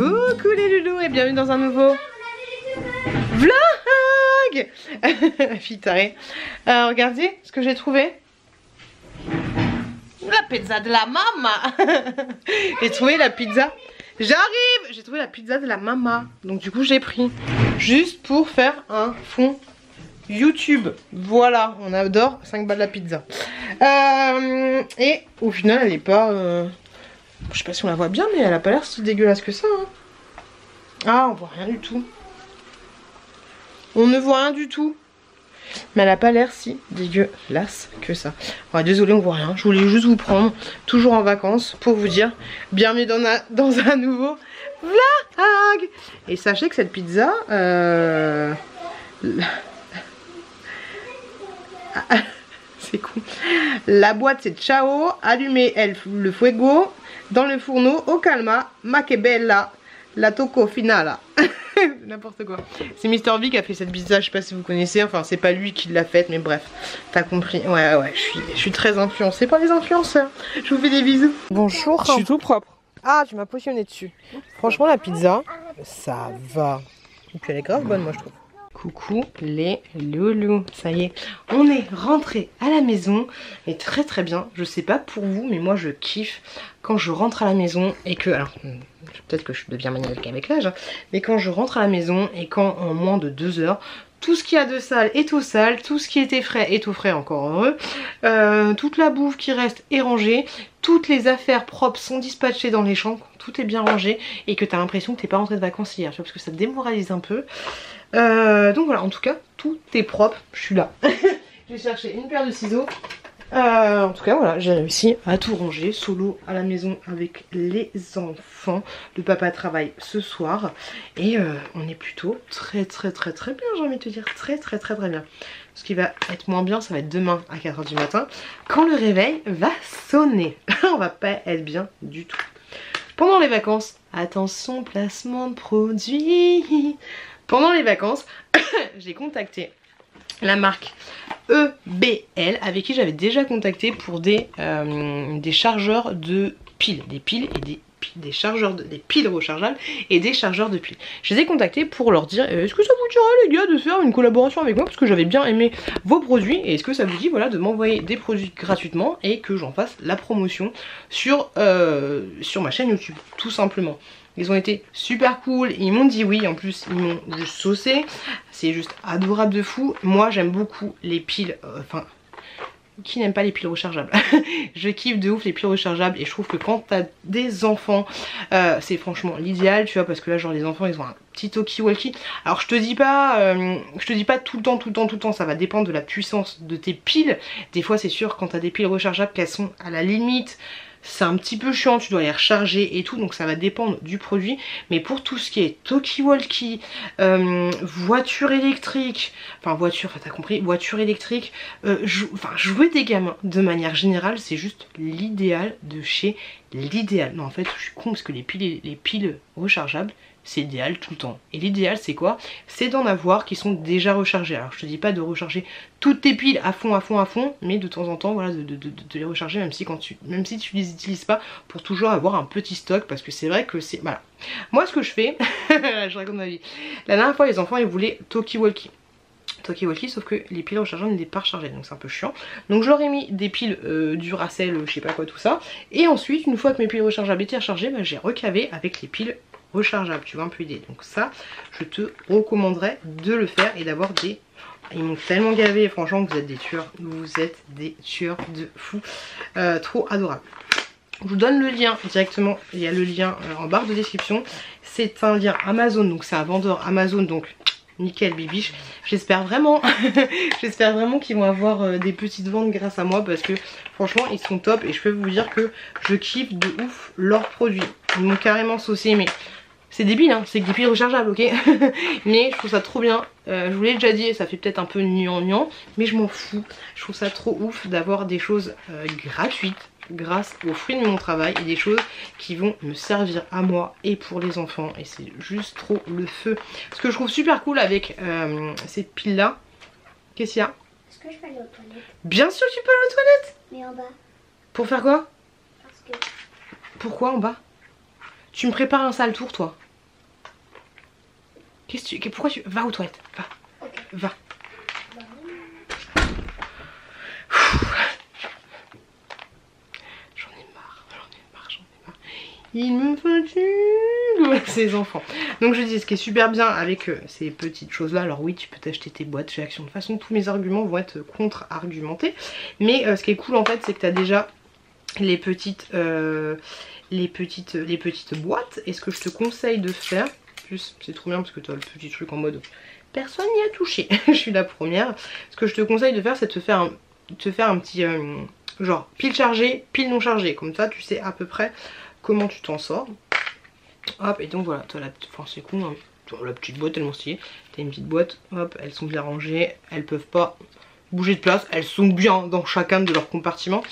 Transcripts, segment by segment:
Coucou les loulous et bienvenue dans un nouveau vlog. Fille tarée. Regardez ce que j'ai trouvé. La pizza de la maman. J'ai trouvé la pizza. J'arrive. J'ai trouvé la pizza de la maman. Donc du coup j'ai pris juste pour faire un fond YouTube. Voilà, on adore 5 balles la pizza. Et au final elle est pas... je sais pas si on la voit bien, mais elle a pas l'air si dégueulasse que ça. Hein. Ah, on voit rien du tout. On ne voit rien du tout. Mais elle a pas l'air si dégueulasse que ça. Ouais, désolé, on voit rien. Je voulais juste vous prendre, toujours en vacances, pour vous dire bienvenue dans un nouveau vlog. Et sachez que cette pizza... c'est cool. La boîte c'est ciao, allumez le fuego dans le fourneau au calma, ma che bella, la tocco finale. N'importe quoi. C'est Mister V qui a fait cette pizza, je sais pas si vous connaissez, enfin c'est pas lui qui l'a faite mais bref, t'as compris. Ouais, je suis très influencée par les influenceurs. Je vous fais des bisous. Bonjour. Je suis tout propre. Ah, tu m'as positionné dessus. Franchement la pizza, ça va. Et puis elle est grave bonne moi je trouve. Coucou les loulous, ça y est, on est rentré à la maison et très très bien, je sais pas pour vous mais moi je kiffe quand je rentre à la maison et que, alors peut-être que je deviens maniaque avec l'âge, hein, mais quand je rentre à la maison et quand en moins de 2 heures, tout ce qu'il y a de sale est au sale, tout ce qui était frais est au frais, encore heureux, toute la bouffe qui reste est rangée, toutes les affaires propres sont dispatchées dans les chambres, tout est bien rangé et que tu as l'impression que t'es pas rentré de vacances hier, tu vois, parce que ça te démoralise un peu. Donc voilà, en tout cas, tout est propre, je suis là. J'ai cherché une paire de ciseaux. En tout cas, voilà, j'ai réussi à tout ranger, solo à la maison avec les enfants. Le papa travaille ce soir et on est plutôt très bien, j'ai envie de te dire, très bien. Ce qui va être moins bien, ça va être demain à 4 h du matin, quand le réveil va sonner. On va pas être bien du tout. Pendant les vacances, attention, placement de produits. Pendant les vacances, j'ai contacté la marque EBL avec qui j'avais déjà contacté pour des chargeurs de piles, des piles rechargeables et des chargeurs de piles. Je les ai contactés pour leur dire est-ce que ça vous dirait les gars de faire une collaboration avec moi parce que j'avais bien aimé vos produits et est-ce que ça vous dit voilà de m'envoyer des produits gratuitement et que j'en fasse la promotion sur ma chaîne YouTube tout simplement. Ils ont été super cool, ils m'ont dit oui, en plus ils m'ont juste saucé, c'est juste adorable de fou. Moi j'aime beaucoup les piles, enfin qui n'aime pas les piles rechargeables. Je kiffe de ouf les piles rechargeables et je trouve que quand t'as des enfants c'est franchement l'idéal, tu vois, parce que là genre les enfants ils ont un petit talkie-walkie. Alors je te dis pas tout le temps, ça va dépendre de la puissance de tes piles. Des fois c'est sûr quand t'as des piles rechargeables qu'elles sont à la limite, c'est un petit peu chiant, tu dois les recharger et tout, donc ça va dépendre du produit. Mais pour tout ce qui est talkie-walkie, voiture électrique, enfin t'as compris, voiture électrique, jouer des gamins de manière générale, c'est juste l'idéal de chez l'idéal. Non en fait je suis con parce que les piles rechargeables, c'est idéal tout le temps. Et l'idéal c'est quoi? C'est d'en avoir qui sont déjà rechargés. Alors je te dis pas de recharger toutes tes piles à fond, mais de temps en temps voilà de les recharger même si tu les utilises pas, pour toujours avoir un petit stock, parce que c'est vrai que c'est... Voilà. Moi ce que je fais, je raconte ma vie. La dernière fois les enfants ils voulaient talkie-walkie, sauf que les piles rechargeables n'étaient pas rechargées, donc c'est un peu chiant. Donc je leur ai mis des piles Duracell, je sais pas quoi tout ça. Et ensuite une fois que mes piles rechargeables étaient rechargées, bah, j'ai recavé avec les piles rechargeable, tu vois un peu l'idée. Donc ça je te recommanderais de le faire et d'avoir des... Ils m'ont tellement gavé, franchement vous êtes des tueurs de fou, trop adorable. Je vous donne le lien directement, il y a le lien en barre de description. C'est un lien Amazon, donc c'est un vendeur Amazon, donc nickel bibiche. J'espère vraiment qu'ils vont avoir des petites ventes grâce à moi, parce que franchement ils sont top et je peux vous dire que je kiffe de ouf leurs produits. Ils m'ont carrément saucé, mais c'est débile hein, c'est que des piles rechargeables, ok. Mais je trouve ça trop bien, je vous l'ai déjà dit, ça fait peut-être un peu gnangnan, mais je m'en fous. Je trouve ça trop ouf d'avoir des choses gratuites grâce aux fruits de mon travail et des choses qui vont me servir à moi et pour les enfants, et c'est juste trop le feu. Ce que je trouve super cool avec ces piles là, qu'est-ce qu'il y a? Est-ce que je peux aller aux toilettes? Bien sûr tu peux aller aux toilettes. Mais en bas. Pour faire quoi? Parce que... Pourquoi en bas? Tu me prépares un sale tour toi. Pourquoi tu... Va aux toilettes, va. Va. J'en ai marre. Il me fatigue ces enfants. Donc je dis, ce qui est super bien avec ces petites choses là, alors oui tu peux t'acheter tes boîtes chez Action. De toute façon tous mes arguments vont être contre-argumentés. Mais ce qui est cool en fait c'est que tu as déjà les petites boîtes. Et ce que je te conseille de faire, plus c'est trop bien parce que tu as le petit truc en mode personne n'y a touché, je suis la première. Ce que je te conseille de faire c'est de te faire un petit genre pile chargée, pile non chargée. Comme ça tu sais à peu près comment tu t'en sors. Hop, et donc voilà, enfin c'est cool, hein. La petite boîte tellement stylée. T'as une petite boîte, hop, elles sont bien rangées, elles peuvent pas bouger de place, elles sont bien dans chacun de leurs compartiments.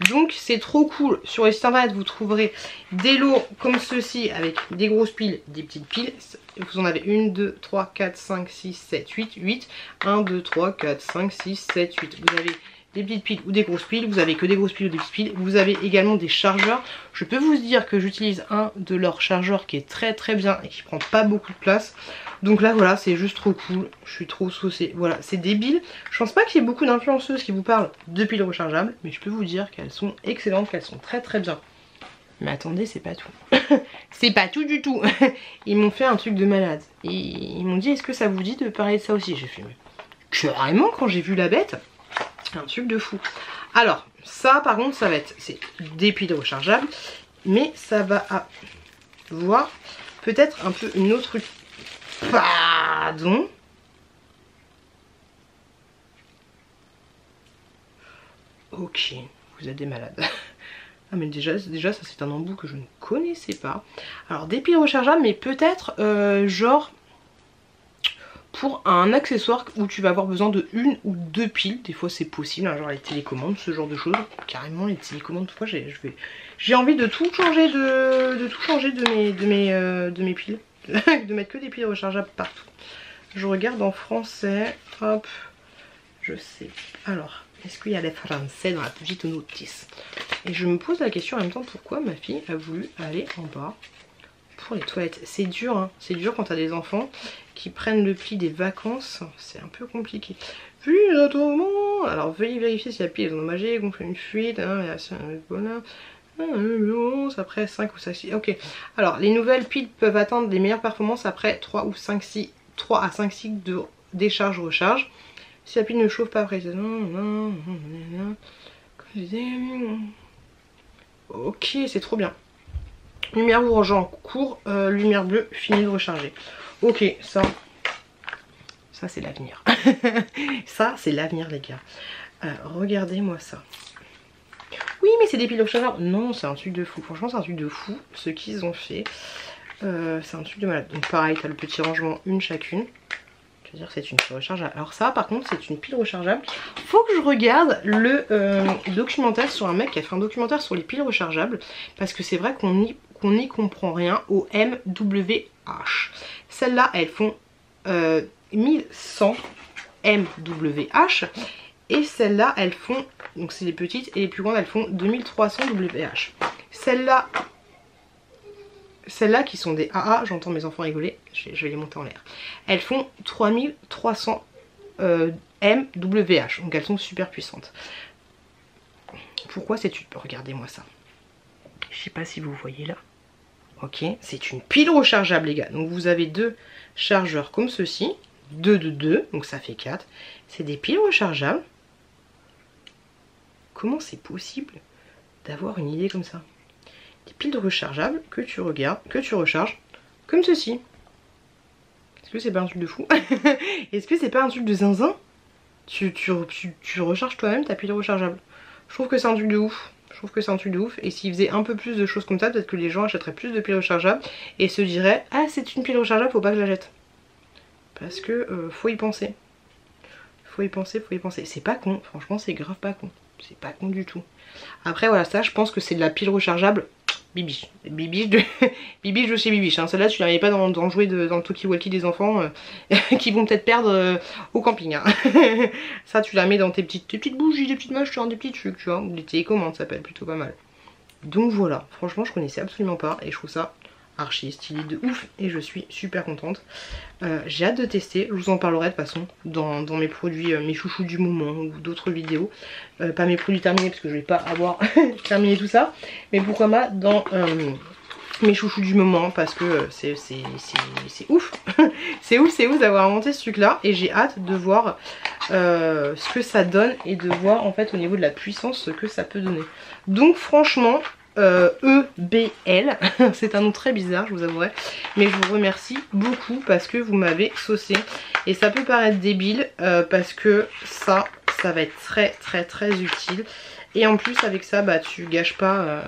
Donc c'est trop cool. Sur les sites internet vous trouverez des lots comme ceci avec des grosses piles, des petites piles. Vous en avez 1, 2, 3, 4, 5, 6, 7, 8. 1, 2, 3, 4, 5, 6, 7, 8. Vous avez des petites piles ou des grosses piles, vous avez que des grosses piles ou des petites piles, vous avez également des chargeurs. Je peux vous dire que j'utilise un de leurs chargeurs qui est très bien et qui prend pas beaucoup de place. Donc là voilà, c'est juste trop cool, je suis trop saucée. Voilà, c'est débile. Je pense pas qu'il y ait beaucoup d'influenceuses qui vous parlent de piles rechargeables, mais je peux vous dire qu'elles sont excellentes, qu'elles sont très bien. Mais attendez, c'est pas tout. C'est pas tout du tout. Ils m'ont fait un truc de malade. Et ils m'ont dit, est-ce que ça vous dit de parler de ça aussi? J'ai fait, mais carrément, quand j'ai vu la bête, un truc de fou. Alors, ça par contre, ça va être, c'est des piles rechargeables, mais ça va avoir peut-être un peu une autre... Pardon. Ok, vous êtes des malades. Ah mais déjà ça c'est un embout que je ne connaissais pas. Alors des piles rechargeables, mais peut-être genre pour un accessoire où tu vas avoir besoin de 1 ou 2 piles. Des fois c'est possible, hein, genre les télécommandes, ce genre de choses. Carrément les télécommandes, des fois j'ai envie de tout changer de mes piles. De mettre que des piles rechargeables partout. Je regarde en français. Hop. Je sais. Alors, est-ce qu'il y a les français dans la petite notice? Et je me pose la question en même temps, pourquoi ma fille a voulu aller en bas pour les toilettes? C'est dur, hein. C'est dur quand t'as des enfants qui prennent le pli des vacances. C'est un peu compliqué. Puis, alors, veuillez vérifier si la pile est endommagée, gonfler une fuite. Voilà. Après 5 ou 6. Ok. Alors les nouvelles piles peuvent atteindre les meilleures performances après 3 à 5 cycles de décharge recharge. Si la pile ne chauffe pas après. Ok, c'est trop bien. Lumière rouge en cours, lumière bleue finie de recharger. Ok, ça c'est l'avenir. Ça c'est l'avenir les gars. Regardez-moi ça. Oui mais c'est des piles rechargeables. Non, c'est un truc de fou. Franchement c'est un truc de fou ce qu'ils ont fait. C'est un truc de malade. Donc pareil, t'as le petit rangement une chacune. Je veux dire que c'est une pile rechargeable. Alors ça par contre c'est une pile rechargeable. Faut que je regarde le documentaire sur un mec qui a fait un documentaire sur les piles rechargeables. Parce que c'est vrai qu'on n'y comprend rien au MWH. Celles-là elles font 1100 MWH. Et celles-là elles font, donc c'est les petites, et les plus grandes elles font 2300 WH. Celles-là qui sont des AA, j'entends mes enfants rigoler, je vais les monter en l'air. Elles font 3300 MWH, donc elles sont super puissantes. Pourquoi c'est une... Regardez-moi ça. Je sais pas si vous voyez là. Ok, c'est une pile rechargeable les gars. Donc vous avez deux chargeurs comme ceci, 2 de 2, donc ça fait 4. C'est des piles rechargeables. Comment c'est possible d'avoir une idée comme ça? Des piles rechargeables que tu regardes, que tu recharges comme ceci. Est-ce que c'est pas un truc de fou? Est-ce que c'est pas un truc de zinzin? Tu recharges toi-même ta pile rechargeable. Je trouve que c'est un truc de ouf. Je trouve que c'est un truc de ouf. Et s'ils faisaient un peu plus de choses comme ça, peut-être que les gens achèteraient plus de piles rechargeables et se diraient, ah c'est une pile rechargeable, faut pas que je la jette. Parce que faut y penser. Faut y penser, faut y penser. C'est pas con, franchement c'est grave pas con. C'est pas con du tout. Après voilà, ça je pense que c'est de la pile rechargeable bibiche. Bibiche de chez Bibiche. Hein. Celle-là tu la mets pas dans le jouet dans le talkie-walkie des enfants qui vont peut-être perdre au camping. Hein. Ça tu la mets dans tes petites bougies, des petites machins, des petits trucs, tu vois. Ou des télécommandes, ça peut être plutôt pas mal. Donc voilà, franchement je connaissais absolument pas et je trouve ça archi stylé de ouf et je suis super contente. J'ai hâte de tester, je vous en parlerai de toute façon dans mes produits, mes chouchous du moment ou d'autres vidéos. Pas mes produits terminés parce que je vais pas avoir terminé tout ça, mais pourquoi pas dans mes chouchous du moment parce que c'est ouf. C'est ouf d'avoir inventé ce truc là et j'ai hâte de voir ce que ça donne et de voir en fait au niveau de la puissance ce que ça peut donner. Donc franchement EBL, c'est un nom très bizarre je vous avouerai, mais je vous remercie beaucoup parce que vous m'avez saucé et ça peut paraître débile parce que ça va être très utile. Et en plus avec ça bah tu gâches pas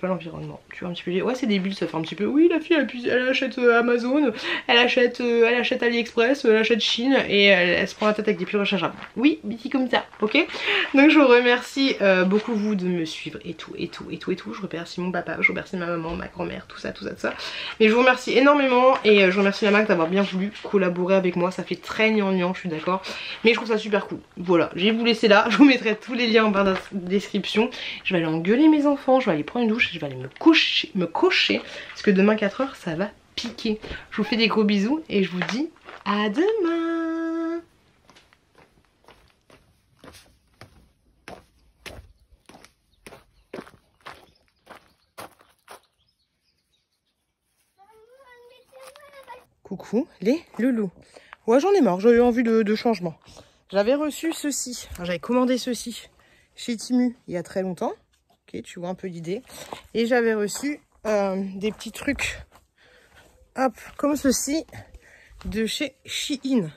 l'environnement. Tu vois un petit peu, ouais c'est débile, ça fait un petit peu, oui la fille elle achète Amazon, elle achète AliExpress, elle achète Chine et elle se prend la tête avec des pulls rechargeables. Oui, petit comme ça, ok. Donc je vous remercie beaucoup vous de me suivre et tout. Je remercie mon papa, je remercie ma maman, ma grand-mère, tout ça. Mais je vous remercie énormément et je remercie la marque d'avoir bien voulu collaborer avec moi, ça fait très gnangnan, je suis d'accord. Mais je trouve ça super cool. Voilà, je vais vous laisser là, je vous mettrai tous les liens en barre de description. Je vais aller engueuler mes enfants, je vais aller prendre une douche, je vais aller me coucher parce que demain 4 h ça va piquer. Je vous fais des gros bisous et je vous dis à demain. Coucou les loulous. Ouais j'en ai marre, j'avais envie de changement. J'avais reçu ceci, enfin, j'avais commandé ceci chez Temu il y a très longtemps. Ok, tu vois un peu l'idée. Et j'avais reçu des petits trucs, hop, comme ceci, de chez Shein.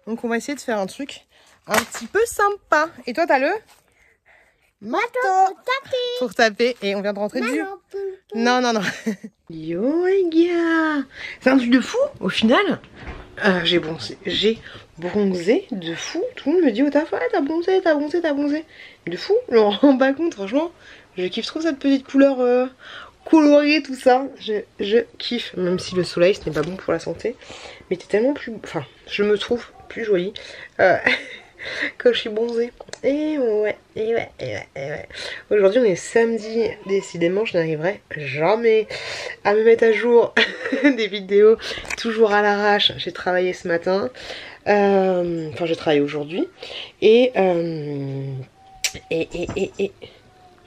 Donc on va essayer de faire un truc un petit peu sympa. Et toi t'as le marteau pour taper. Et on vient de rentrer dessus. Non. Yo les gars, c'est un truc de fou au final. J'ai bronzé de fou. Tout le monde me dit au taf, ouais, t'as bronzé. De fou, je me rends pas compte, franchement. Je kiffe trop cette petite couleur colorée, tout ça. Je kiffe, même si le soleil ce n'est pas bon pour la santé. Mais t'es tellement plus. Enfin, je me trouve plus jolie quand je suis bronzée. Et ouais. Aujourd'hui on est samedi. Décidément je n'arriverai jamais à me mettre à jour des vidéos. Toujours à l'arrache. J'ai travaillé ce matin. Enfin j'ai travaillé aujourd'hui. Et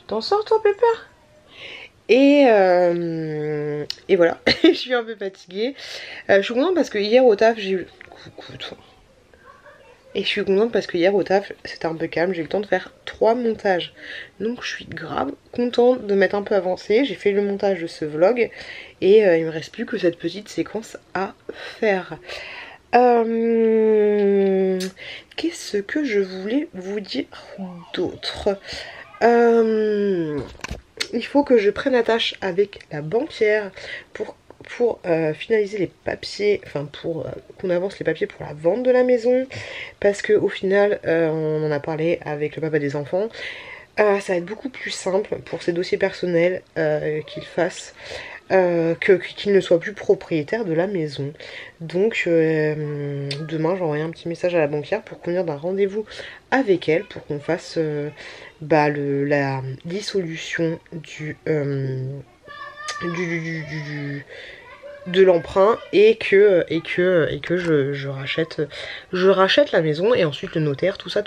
t'en sors toi Pépère? Et voilà. Je suis un peu fatiguée. Je suis contente parce que hier au taf j'ai eu... Coucou toi. Et je suis contente parce que hier au taf c'était un peu calme, j'ai eu le temps de faire 3 montages. Donc je suis grave contente de m'être un peu avancée. J'ai fait le montage de ce vlog et il me reste plus que cette petite séquence à faire. Qu'est-ce que je voulais vous dire d'autre? Il faut que je prenne attache avec la banquière pour finaliser les papiers, enfin pour qu'on avance les papiers pour la vente de la maison, parce que au final on en a parlé avec le papa des enfants, ça va être beaucoup plus simple pour ses dossiers personnels qu'il fasse qu'il ne soit plus propriétaire de la maison. Donc demain j'envoie un petit message à la banquière pour convenir d'un rendez-vous avec elle pour qu'on fasse la dissolution de l'emprunt et que je rachète la maison et ensuite le notaire, tout ça.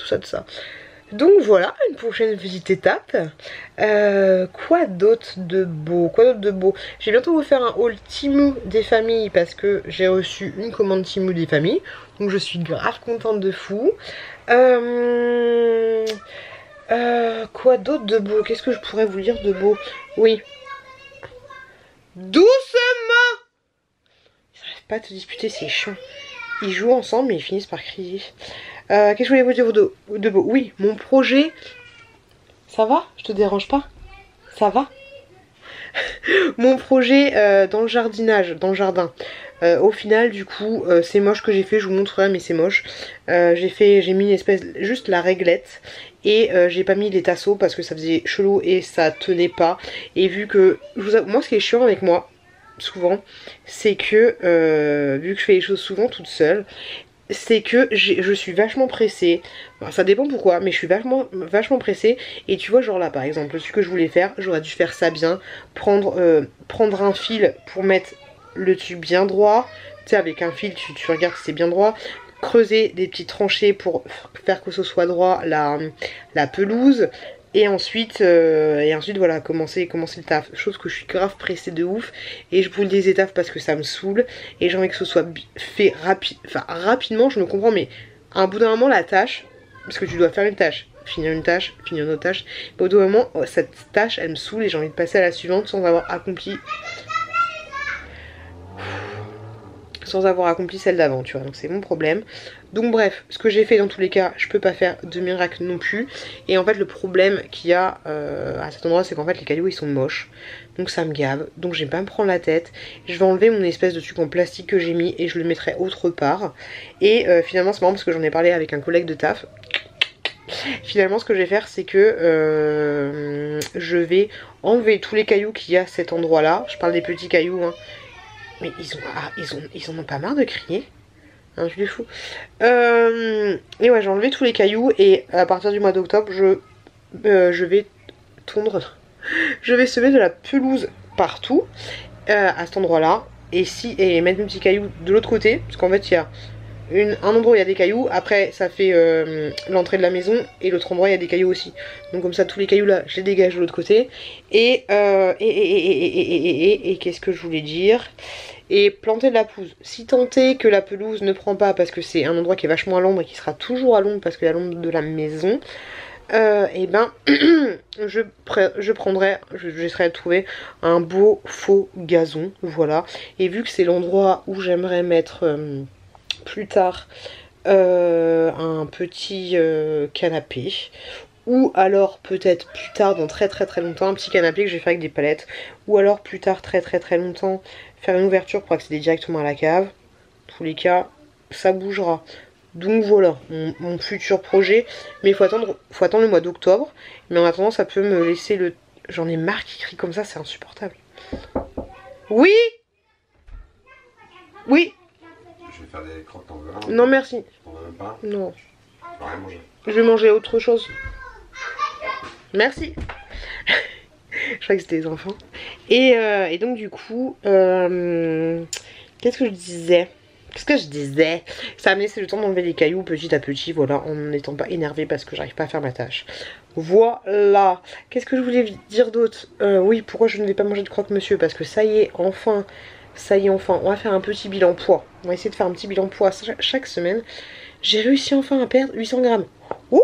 Donc voilà, une prochaine petite étape. Quoi d'autre de beau? Je vais bientôt vous faire un haul Temu des familles parce que j'ai reçu une commande Temu des familles. Donc je suis grave contente de fou. Quoi d'autre de beau? Qu'est-ce que je pourrais vous dire de beau? Oui. Doucement! Ils n'arrivent pas à te disputer, c'est chiant. Ils jouent ensemble mais ils finissent par crier. Qu'est-ce que je voulais vous dire de beau? Oui, mon projet. Ça va? Je te dérange pas? Ça va? Mon projet dans le jardinage, dans le jardin. Au final du coup c'est moche que j'ai fait, je vous montrerai mais c'est moche. J'ai mis une espèce, juste la réglette. Et j'ai pas mis les tasseaux parce que ça faisait chelou et ça tenait pas. Et vu que, moi ce qui est chiant avec moi, souvent, c'est que vu que je fais les choses souvent toute seule, c'est que je suis vachement pressée. Enfin, ça dépend pourquoi, mais je suis vachement pressée. Et tu vois, genre là par exemple, ce que je voulais faire, j'aurais dû faire ça bien. Prendre un fil pour mettre le tube bien droit. Tu sais, avec un fil, tu regardes si c'est bien droit. Creuser des petites tranchées pour faire que ce soit droit la pelouse. Et ensuite voilà, commencer le taf. Chose que je suis grave pressée de ouf. Et je brûle des étapes parce que ça me saoule. Et j'ai envie que ce soit fait rapidement, je me comprends, mais à un bout d'un moment, la tâche, parce que tu dois faire une tâche, finir une autre tâche. Mais au bout d'un moment, cette tâche, elle me saoule et j'ai envie de passer à la suivante sans avoir accompli celle d'avant, tu vois, donc c'est mon problème. Donc bref, ce que j'ai fait dans tous les cas, je peux pas faire de miracle non plus. Et en fait le problème qu'il y a à cet endroit, c'est qu'en fait les cailloux ils sont moches. Donc ça me gave, donc je vais pas me prendre la tête. Je vais enlever mon espèce de truc en plastique que j'ai mis et je le mettrai autre part. Et finalement c'est marrant parce que j'en ai parlé avec un collègue de taf. Finalement ce que je vais faire c'est que je vais enlever tous les cailloux qu'il y a à cet endroit là. Je parle des petits cailloux hein. Mais ils en ont pas marre de crier. Un truc de fou. Et ouais, j'ai enlevé tous les cailloux. Et à partir du mois d'octobre, je vais tondre. Je vais semer de la pelouse partout. À cet endroit-là. Et mettre mes petits cailloux de l'autre côté. Parce qu'en fait, il y a un endroit où il y a des cailloux. Après, ça fait l'entrée de la maison. Et l'autre endroit, il y a des cailloux aussi. Donc comme ça, tous les cailloux là, je les dégage de l'autre côté. Et qu'est-ce que je voulais dire? Et planter de la pelouse. Si tant est que la pelouse ne prend pas, parce que c'est un endroit qui est vachement à l'ombre et qui sera toujours à l'ombre parce qu'il y a l'ombre de la maison, et ben j'essaierai de trouver un beau faux gazon, voilà. Et vu que c'est l'endroit où j'aimerais mettre plus tard un petit canapé, ou alors peut-être plus tard dans très longtemps un petit canapé que je vais faire avec des palettes, ou alors plus tard très longtemps faire une ouverture pour accéder directement à la cave. Dans tous les cas ça bougera. Donc voilà mon futur projet, mais il faut attendre le mois d'octobre. Mais en attendant ça peut me laisser le... J'en ai marre qu'il crie comme ça, c'est insupportable. Oui. Oui. Je vais faire des crottes, t'en veux un? Non merci. T'en veux même pas? Non. Tu vas rien manger. Je vais manger autre chose. Merci. Je crois que c'était les enfants. Et donc du coup, qu'est-ce que je disais? Ça me laissait le temps d'enlever les cailloux petit à petit, voilà, en n'étant pas énervée parce que j'arrive pas à faire ma tâche. Voilà. Qu'est-ce que je voulais dire d'autre? Oui, pourquoi je ne vais pas manger de croque-monsieur? Parce que ça y est, enfin, on va faire un petit bilan poids. On va essayer de faire un petit bilan poids chaque semaine. J'ai réussi enfin à perdre 800 grammes. Wouhou.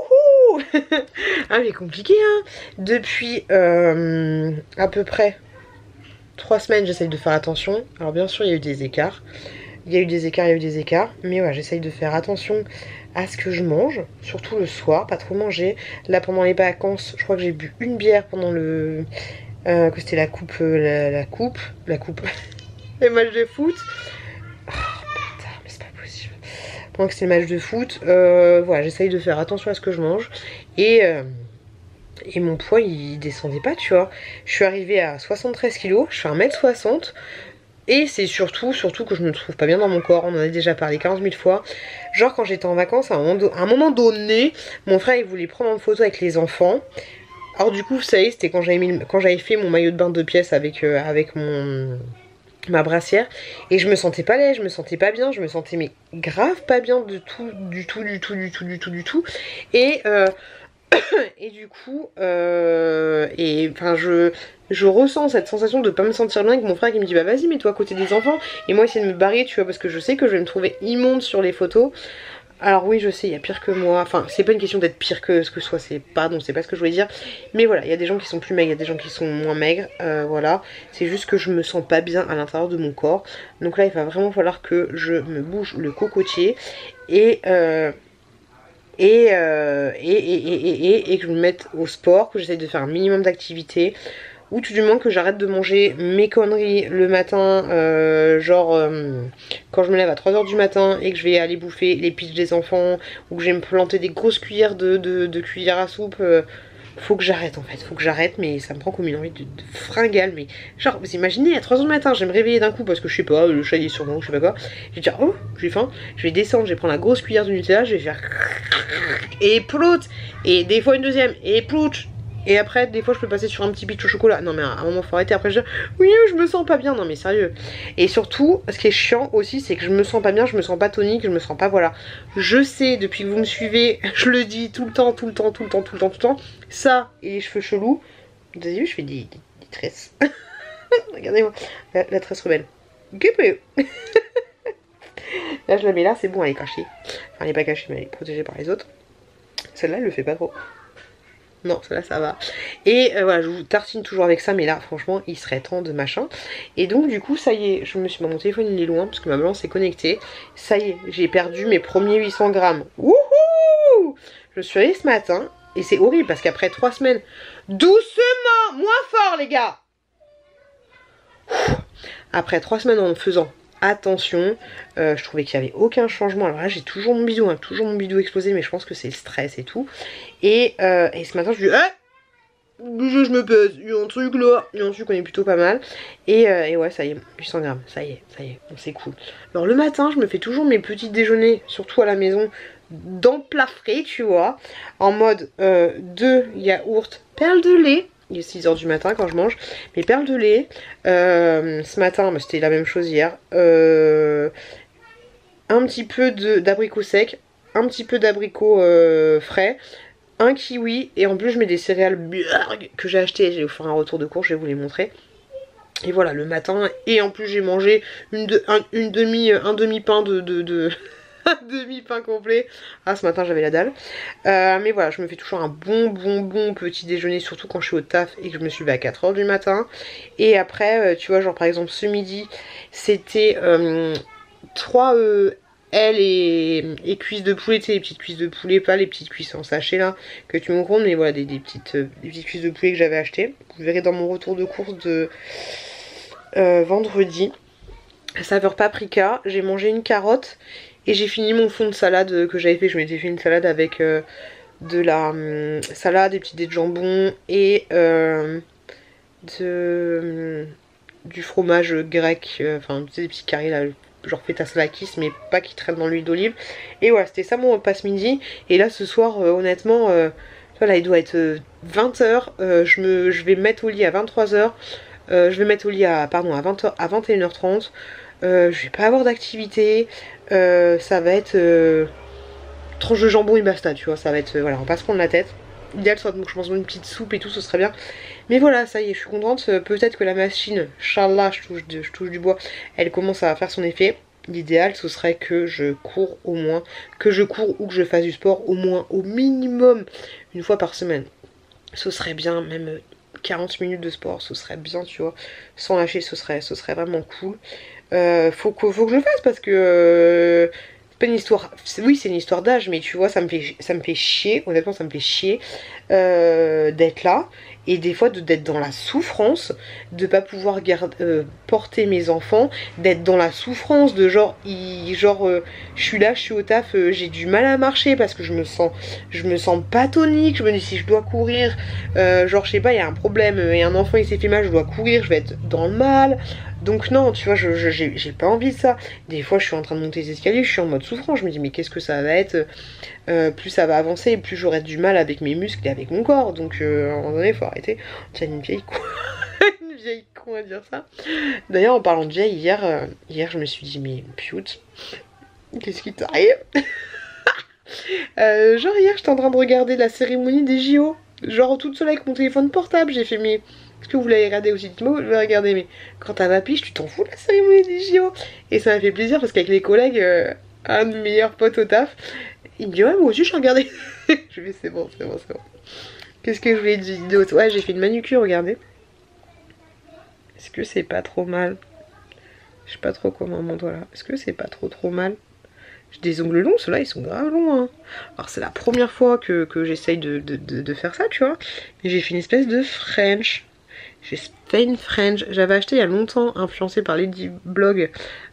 Ah mais compliqué hein. Depuis à peu près 3 semaines j'essaye de faire attention. Alors bien sûr il y a eu des écarts. Mais ouais, j'essaye de faire attention à ce que je mange. Surtout le soir, pas trop manger. Là pendant les vacances, je crois que j'ai bu une bière pendant le... que c'était la coupe... la coupe... les matchs de foot. Pendant que c'est le match de foot, voilà, j'essaye de faire attention à ce que je mange. Et mon poids, il descendait pas, tu vois. Je suis arrivée à 73 kg, je fais 1m60. Et c'est surtout que je me trouve pas bien dans mon corps. On en a déjà parlé 15 000 fois. Genre quand j'étais en vacances, à un moment donné, mon frère, il voulait prendre une photo avec les enfants. Alors du coup, vous savez, c'était quand j'avais fait mon maillot de bain de 2 pièces avec ma brassière, et je me sentais pas laid, je me sentais pas bien, je me sentais mais grave pas bien du tout. Et du coup enfin je ressens cette sensation de pas me sentir bien, avec mon frère qui me dit bah vas-y mets-toi à côté des enfants, et moi essayer de me barrer, tu vois, parce que je sais que je vais me trouver immonde sur les photos. Alors oui je sais, il y a pire que moi, enfin c'est pas une question d'être pire que ce que soit, c'est pas ce que je voulais dire, mais voilà, il y a des gens qui sont plus maigres, il y a des gens qui sont moins maigres, voilà, c'est juste que je me sens pas bien à l'intérieur de mon corps. Donc là il va vraiment falloir que je me bouge le cocotier et que je me mette au sport, que j'essaye de faire un minimum d'activité, ou tout du moins que j'arrête de manger mes conneries le matin, quand je me lève à 3 h du matin et que je vais aller bouffer les pitchs des enfants, ou que je vais me planter des grosses cuillères de cuillères à soupe faut que j'arrête en fait, faut que j'arrête, mais ça me prend comme une envie de fringale. Mais genre, vous imaginez, à 3h du matin, je vais me réveiller d'un coup parce que je sais pas, le chat il est sur moi, je sais pas quoi. Je vais dire, oh, j'ai faim, je vais descendre, je vais prendre la grosse cuillère de Nutella, je vais faire et plout, et des fois une deuxième, et plout. Et après, des fois, je peux passer sur un petit pitch au chocolat. Non, mais à un moment, faut arrêter. Après, je dis, oui, je me sens pas bien. Non, mais sérieux. Et surtout, ce qui est chiant aussi, c'est que je me sens pas bien, je me sens pas tonique, je me sens pas, voilà. Je sais, depuis que vous me suivez, je le dis tout le temps, tout le temps, tout le temps, tout le temps, tout le temps. Ça et les cheveux chelous. Vous avez vu, je fais des tresses. Regardez-moi. La tresse rebelle. Là, je la mets là, c'est bon, elle est cachée. Enfin, elle est pas cachée, mais elle est protégée par les autres. Celle-là, elle le fait pas trop. Non, celle-là ça va. Et voilà, je vous tartine toujours avec ça, mais là franchement il serait temps de machin. Et donc du coup ça y est, je me suis... mon téléphone il est loin parce que ma balance est connectée. Ça y est, j'ai perdu mes premiers 800 grammes. Wouhou! Je me suis réveillée ce matin et c'est horrible parce qu'après 3 semaines... Doucement! Moins fort les gars! Après 3 semaines en faisant attention, je trouvais qu'il n'y avait aucun changement. Alors là j'ai toujours mon bidou, hein, toujours mon bidou explosé, mais je pense que c'est le stress et tout. Et ce matin je me dis, je me pèse, il y a un truc là, il y a un truc, on est plutôt pas mal. Et ouais, ça y est, 800 grammes, ça y est, bon, c'est cool. Alors le matin je me fais toujours mes petits déjeuners, surtout à la maison, dans plat frais, tu vois, en mode 2 yaourts, perles de lait. Il est 6h du matin quand je mange mes perles de lait. Ce matin, bah, c'était la même chose hier. Un petit peu d'abricots secs, un petit peu d'abricots frais, un kiwi, et en plus je mets des céréales Björg que j'ai acheté. J'ai offert un retour de course, je vais vous les montrer. Et voilà, le matin, et en plus j'ai mangé un demi-pain un demi-pain complet. Ah, ce matin j'avais la dalle. Mais voilà, je me fais toujours un bon petit déjeuner, surtout quand je suis au taf et que je me suis levée à 4h du matin. Et après, tu vois, genre par exemple ce midi, c'était 3 ailes et cuisses de poulet. Tu sais, les petites cuisses de poulet, pas les petites cuisses en sachet là, que tu me comptes, mais voilà, des petites cuisses de poulet que j'avais achetées. Vous verrez dans mon retour de course de vendredi. Saveur paprika, j'ai mangé une carotte. Et j'ai fini mon fond de salade que j'avais fait. Je m'étais fait une salade avec de la salade, des petits dés de jambon et du fromage grec. Enfin, tu sais, des petits carrés là, genre feta salakis, mais pas qui traînent dans l'huile d'olive. Et voilà, c'était ça mon repas ce midi. Et là, ce soir, honnêtement, voilà, il doit être 20h. Je vais me mettre au lit à 23h. Je vais me mettre au lit à 20h, à 21h30. Je vais pas avoir d'activité. Ça va être tranche de jambon et basta, tu vois. Ça va être, voilà, on va pas se prendre la tête. L'idéal soit que je mange une petite soupe et tout, ce serait bien. Mais voilà, ça y est, je suis contente. Peut-être que la machine, Inch'Allah, je touche du bois, elle commence à faire son effet. L'idéal, ce serait que je cours au moins, que je cours ou que je fasse du sport au moins, au minimum, une fois par semaine. Ce serait bien, même 40 minutes de sport, ce serait bien, tu vois. Sans lâcher, ce serait vraiment cool. Faut que je le fasse parce que c'est pas une histoire, oui c'est une histoire d'âge, mais tu vois ça me fait chier, honnêtement ça me fait chier d'être là et des fois d'être dans la souffrance, de pas pouvoir porter mes enfants, d'être dans la souffrance de genre je suis là, je suis au taf, j'ai du mal à marcher parce que je me sens pas tonique, je me dis si je dois courir, genre je sais pas, il y a un problème et un enfant il s'est fait mal, je dois courir, je vais être dans le mal. Donc non, tu vois, j'ai pas envie de ça. Des fois, je suis en train de monter les escaliers, je suis en mode souffrance. Je me dis, mais qu'est-ce que ça va être, plus ça va avancer, plus j'aurai du mal avec mes muscles et avec mon corps. Donc, à un moment donné, faut arrêter. Tiens, une vieille con. Une vieille con à dire ça. D'ailleurs, en parlant de vieille, hier, je me suis dit, mais pute, qu'est-ce qui t'arrive? Genre, hier, j'étais en train de regarder la cérémonie des JO. Genre, toute seule avec mon téléphone portable. J'ai fait, mais... Est-ce que vous l'avez regardé aussi? Dites-moi, je vais regarder, mais quand t'as ma piche, tu t'en fous de la cérémonie des JO. Et ça m'a fait plaisir parce qu'avec les collègues, un de mes meilleurs potes au taf, il me dit ouais, moi aussi je suis regardé. Je lui dis c'est bon. Qu'est-ce que je voulais dire d'autre? Ouais, j'ai fait une manucure, regardez. Est-ce que c'est pas trop mal? Je sais pas trop comment mon doigt là. Est-ce que c'est pas trop mal? J'ai des ongles longs, ceux-là ils sont grave longs hein. Alors c'est la première fois que j'essaye de faire ça, tu vois. Mais j'ai fait une espèce de French. J'ai fait une French. J'avais acheté il y a longtemps, influencé par Lady Blog,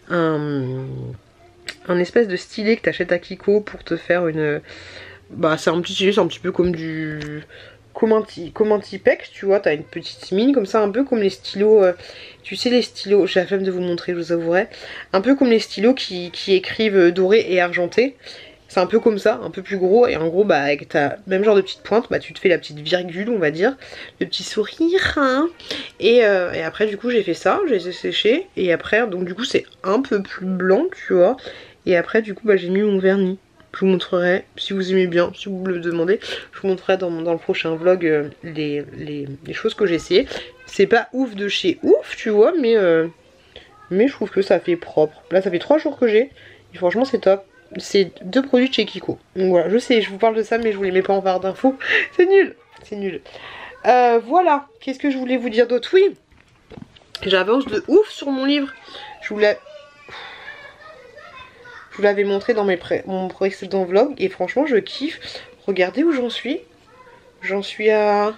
un espèce de stylet que t'achètes à Kiko pour te faire une... Bah c'est un petit stylet, c'est un petit peu comme du... comme un Tipex, tu vois, t'as une petite mine comme ça, un peu comme les stylos, tu sais les stylos, j'ai la flemme de vous montrer, je vous avouerai, un peu comme les stylos qui écrivent doré et argenté. C'est un peu comme ça, un peu plus gros, et en gros bah avec ta même genre de petite pointe, bah tu te fais la petite virgule on va dire, le petit sourire, hein. Et après du coup j'ai fait ça, j'ai séché, et après donc du coup c'est un peu plus blanc tu vois, et après du coup bah j'ai mis mon vernis. Je vous montrerai, si vous aimez bien, si vous me le demandez, je vous montrerai dans le prochain vlog les choses que j'ai essayé. C'est pas ouf de chez ouf tu vois, mais je trouve que ça fait propre. Là ça fait 3 jours que j'ai, et franchement c'est top. C'est 2 produits de chez Kiko. Donc voilà, je sais, je vous parle de ça, mais je vous les mets pas en barre d'infos. C'est nul, c'est nul. Voilà, qu'est-ce que je voulais vous dire d'autre? Oui, j'avance de ouf sur mon livre. Je vous l'avais montré dans mon précédent vlog. Et franchement, je kiffe. Regardez où j'en suis. J'en suis à...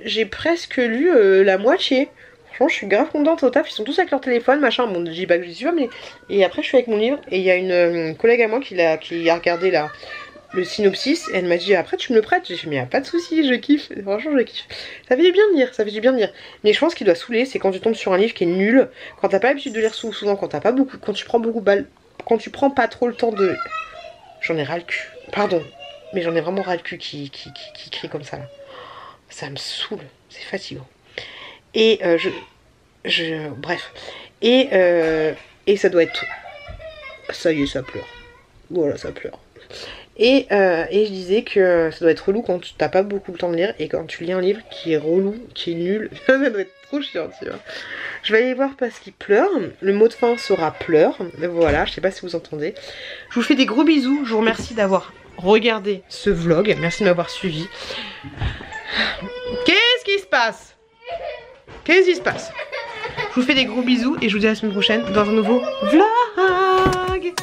J'ai presque lu la moitié. Franchement, je suis grave contente au taf. Ils sont tous avec leur téléphone, machin. Bon, je dis pas que j'y suis pas, mais. Et après, je suis avec mon livre. Et il y a une collègue à moi qui a regardé le synopsis. Et elle m'a dit après, tu me le prêtes? J'ai fait, mais y a pas de souci, je kiffe. Franchement, je kiffe. Ça fait du bien de lire, ça fait du bien de lire. Mais je pense qu'il doit saouler, c'est quand tu tombes sur un livre qui est nul. Quand t'as pas l'habitude de lire souvent, quand t'as pas beaucoup. Quand tu prends beaucoup de balles. Quand tu prends pas trop le temps de. J'en ai ras le cul. Pardon. Mais j'en ai vraiment ras le cul qui comme ça là. Ça me saoule. C'est fatigant. Et bref. Et ça doit être... Ça y est, ça pleure. Voilà, ça pleure. Et je disais que ça doit être relou quand t'as pas beaucoup le temps de lire. Et quand tu lis un livre qui est relou, qui est nul, ça doit être trop chiant, tu vois. Je vais aller voir parce qu'il pleure. Le mot de fin sera pleure. Voilà, je sais pas si vous entendez. Je vous fais des gros bisous. Je vous remercie d'avoir regardé ce vlog. Merci de m'avoir suivi. Qu'est-ce qui se passe? Qu'est-ce qui se passe? Je vous fais des gros bisous et je vous dis à la semaine prochaine dans un nouveau vlog.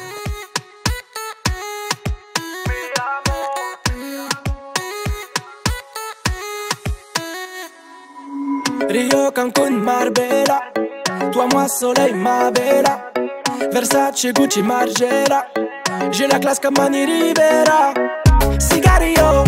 Rio, Cancun, Marbella. Toi, moi, soleil, ma bella. Versace, Gucci, Margiela. J'ai la classe comme Mani Rivera. Sigario,